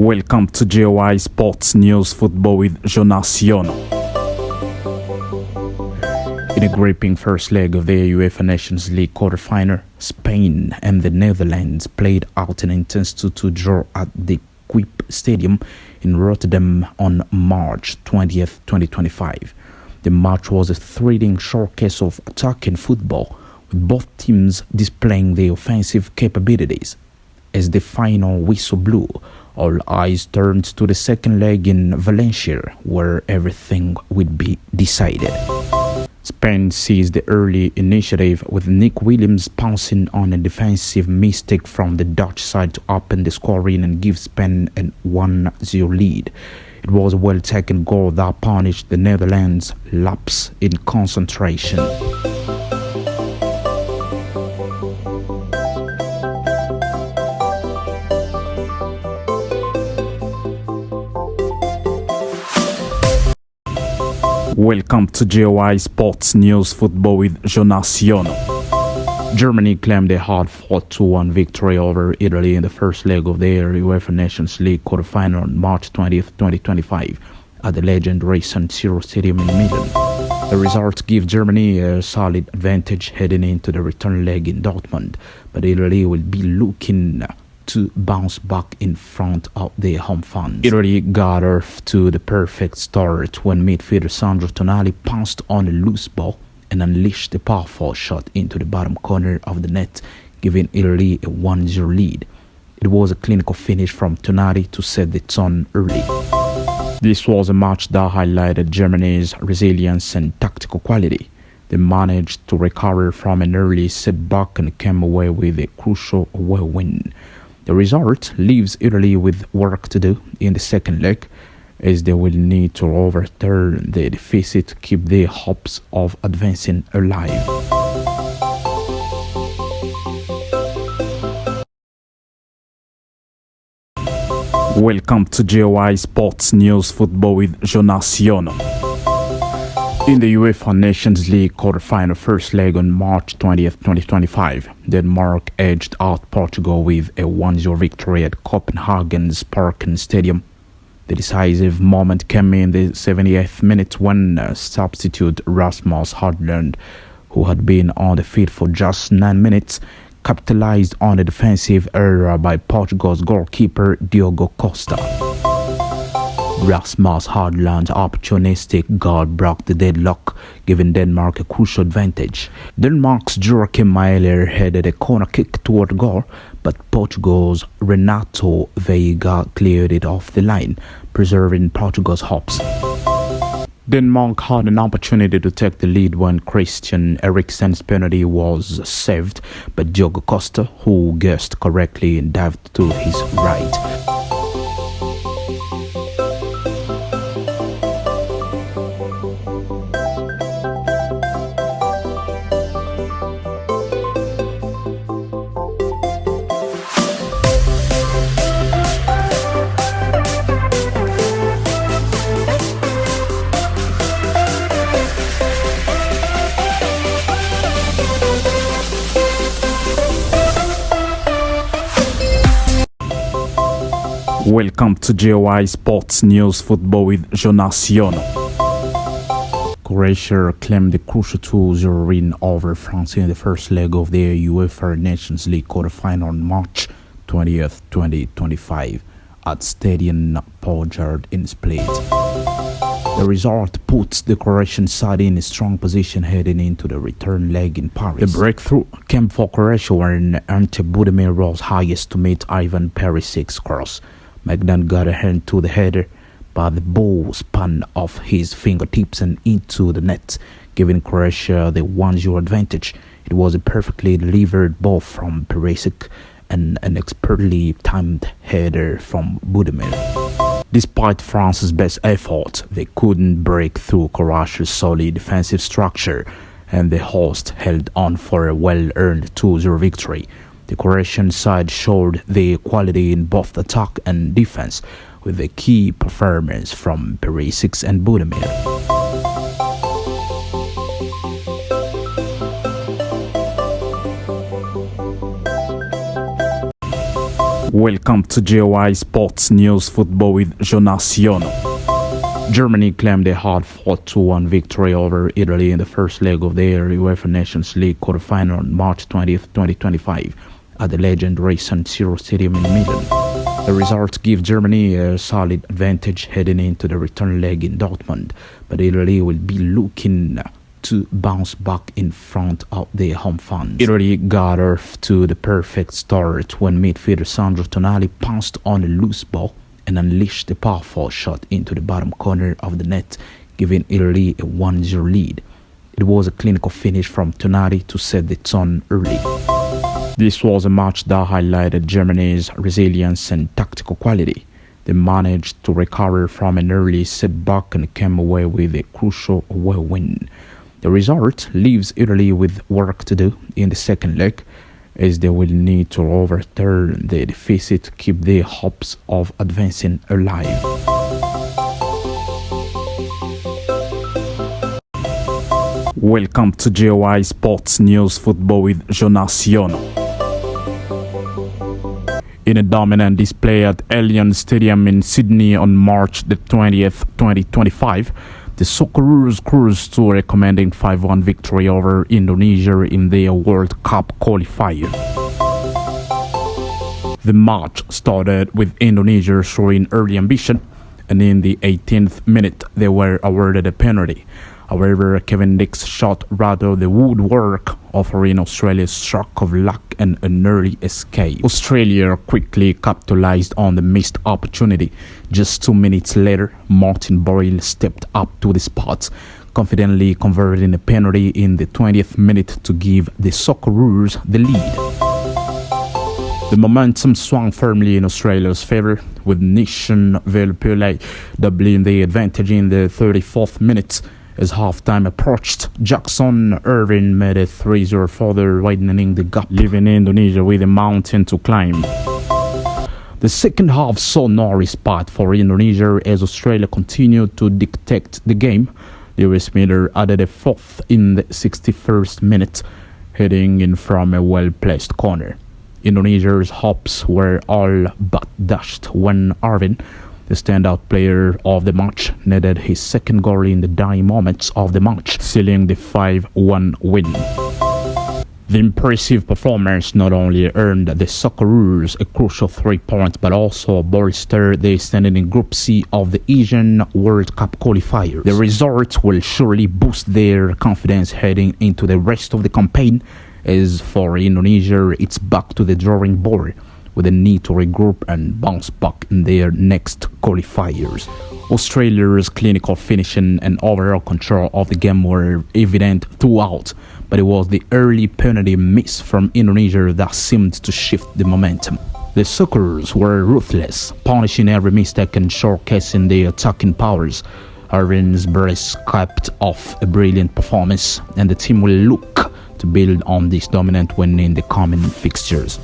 Welcome to JOI Sports News Football with Jonasiono. In a gripping first leg of the UEFA Nations League quarter-final, Spain and the Netherlands played out an intense 2-2 draw at the Kuip Stadium in Rotterdam on March 20th, 2025. The match was a thrilling showcase of attacking football, with both teams displaying their offensive capabilities. As the final whistle blew, all eyes turned to the second leg in Valencia, where everything would be decided. Spain seized the early initiative, with Nico Williams pouncing on a defensive mistake from the Dutch side to open the scoring and give Spain a 1-0 lead. It was a well-taken goal that punished the Netherlands' lapse in concentration. Welcome to JOI Sports News Football with Jonasiono. Germany claimed a hard-fought 2-1 victory over Italy in the first leg of their UEFA Nations League quarter-final on March 20th, 2025 at the legendary San Siro Stadium in Milan. The result gives Germany a solid advantage heading into the return leg in Dortmund, but Italy will be looking to bounce back in front of their home fans. Italy got off to the perfect start when midfielder Sandro Tonali pounced on a loose ball and unleashed a powerful shot into the bottom corner of the net, giving Italy a 1-0 lead. It was a clinical finish from Tonali to set the tone early. This was a match that highlighted Germany's resilience and tactical quality. They managed to recover from an early setback and came away with a crucial away win. The result leaves Italy with work to do in the second leg, as they will need to overturn the deficit to keep their hopes of advancing alive. Welcome to JOI Sports News Football with Jonasiono. In the UEFA Nations League quarter-final first leg on March 20th, 2025, Denmark edged out Portugal with a 1-0 victory at Copenhagen's Parken Stadium. The decisive moment came in the 78th minute when substitute Rasmus Højlund, who had been on the field for just 9 minutes, capitalized on a defensive error by Portugal's goalkeeper Diogo Costa. Rasmus Højlund's opportunistic goal broke the deadlock, giving Denmark a crucial advantage. Denmark's Joachim Mæhle headed a corner kick toward goal, but Portugal's Renato Veiga cleared it off the line, preserving Portugal's hopes. Denmark had an opportunity to take the lead when Christian Eriksen's penalty was saved, but Diogo Costa, who guessed correctly, dived to his right. Welcome to JOI Sports News Football with Jonasiono. Croatia claimed the crucial 2-0 win over France in the first leg of their UEFA Nations League quarter-final on March 20th, 2025 at Stadion Pojard in Split. The result puts the Croatian side in a strong position heading into the return leg in Paris. The breakthrough came for Croatia when Ante Budimir rose highest to meet Ivan Perisic's cross. Magnan got a hand to the header, but the ball spun off his fingertips and into the net, giving Croatia the 1-0 advantage. It was a perfectly delivered ball from Perisic and an expertly timed header from Budimir. Despite France's best effort, they couldn't break through Croatia's solid defensive structure, and the host held on for a well-earned 2-0 victory. The Croatian side showed their quality in both attack and defense, with a key performance from Perisic and Budimir. Welcome to JOI Sports News Football with Jonaciono. Germany claimed a hard-fought 2-1 victory over Italy in the first leg of their UEFA Nations League quarterfinal on March 20th, 2025 at the legendary San Siro Stadium in Milan. The result gives Germany a solid advantage heading into the return leg in Dortmund, but Italy will be looking to bounce back in front of their home fans. Italy got off to the perfect start when midfielder Sandro Tonali pounced on a loose ball and unleashed a powerful shot into the bottom corner of the net, giving Italy a 1-0 lead. It was a clinical finish from Tonali to set the tone early. This was a match that highlighted Germany's resilience and tactical quality. They managed to recover from an early setback and came away with a crucial away win. The result leaves Italy with work to do in the second leg, as they will need to overturn the deficit to keep their hopes of advancing alive. Welcome to JOI Sports News Football with Jonaciono. In a dominant display at Allianz Stadium in Sydney on March the 20th, 2025, the Socceroos cruised to a commanding 5-1 victory over Indonesia in their World Cup qualifier. The match started with Indonesia showing early ambition, and in the 18th minute they were awarded a penalty. However, Kevin Dick's shot rattled the woodwork, offering Australia a stroke of luck and an early escape. Australia quickly capitalized on the missed opportunity. Just 2 minutes later, Martin Boyle stepped up to the spot, confidently converting a penalty in the 20th minute to give the Socceroos the lead. The momentum swung firmly in Australia's favour, with Nishan Velpule doubling the advantage in the 34th minute. As halftime approached, Jackson Irvine made a 3-0 further, widening the gap, leaving Indonesia with a mountain to climb. The second half saw no respite for Indonesia as Australia continued to dictate the game. Lewis Miller added a fourth in the 61st minute, heading in from a well-placed corner. Indonesia's hopes were all but dashed when Irvine, the standout player of the match, netted his second goal in the dying moments of the match, sealing the 5-1 win. The impressive performance not only earned the Socceroos a crucial 3 points, but also bolstered their standing in Group C of the Asian World Cup qualifiers. The result will surely boost their confidence heading into the rest of the campaign. As for Indonesia, it's back to the drawing board, with a need to regroup and bounce back in their next qualifiers. Australia's clinical finishing and overall control of the game were evident throughout, but it was the early penalty miss from Indonesia that seemed to shift the momentum. The Socceroos were ruthless, punishing every mistake and showcasing their attacking powers. Irvine's brace capped off a brilliant performance, and the team will look to build on this dominant win in the coming fixtures.